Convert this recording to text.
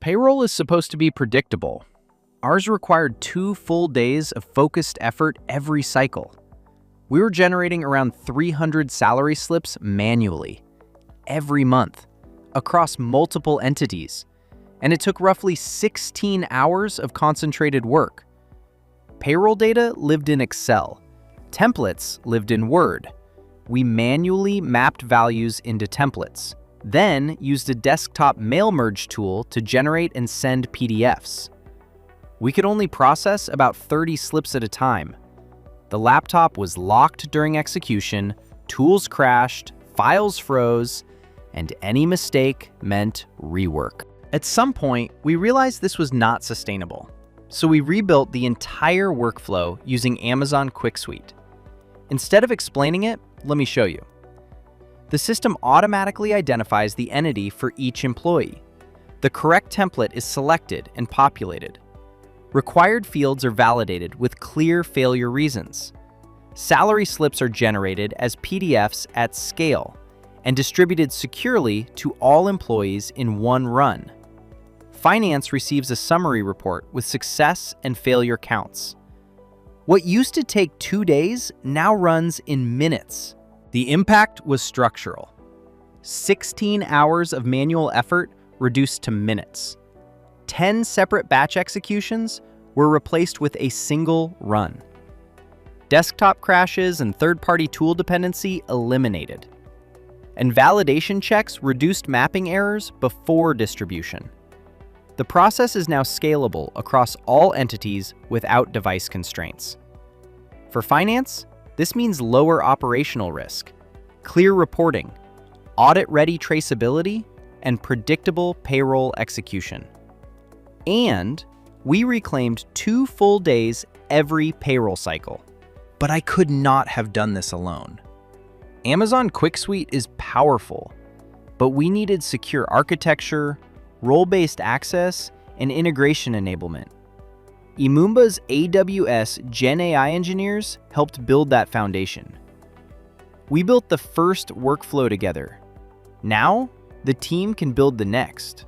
Payroll is supposed to be predictable. Ours required 2 full days of focused effort every cycle. We were generating around 300 salary slips manually, every month, across multiple entities, and it took roughly 16 hours of concentrated work. Payroll data lived in Excel. Templates lived in Word. We manually mapped values into templates, then used a desktop mail merge tool to generate and send PDFs. We could only process about 30 slips at a time. The laptop was locked during execution, tools crashed, files froze, and any mistake meant rework. At some point, we realized this was not sustainable, so we rebuilt the entire workflow using Amazon QuickSuite. Instead of explaining it, let me show you. The system automatically identifies the entity for each employee. The correct template is selected and populated. Required fields are validated with clear failure reasons. Salary slips are generated as PDFs at scale and distributed securely to all employees in one run. Finance receives a summary report with success and failure counts. What used to take 2 days now runs in minutes. The impact was structural. 16 hours of manual effort reduced to minutes. 10 separate batch executions were replaced with a single run. Desktop crashes and third-party tool dependency eliminated. And validation checks reduced mapping errors before distribution. The process is now scalable across all entities without device constraints. For finance, this means lower operational risk, clear reporting, audit-ready traceability, and predictable payroll execution. And we reclaimed 2 full days every payroll cycle. But I could not have done this alone. Amazon QuickSuite is powerful, but we needed secure architecture, role-based access, and integration enablement. Emumba's AWS GenAI engineers helped build that foundation. We built the first workflow together. Now, the team can build the next.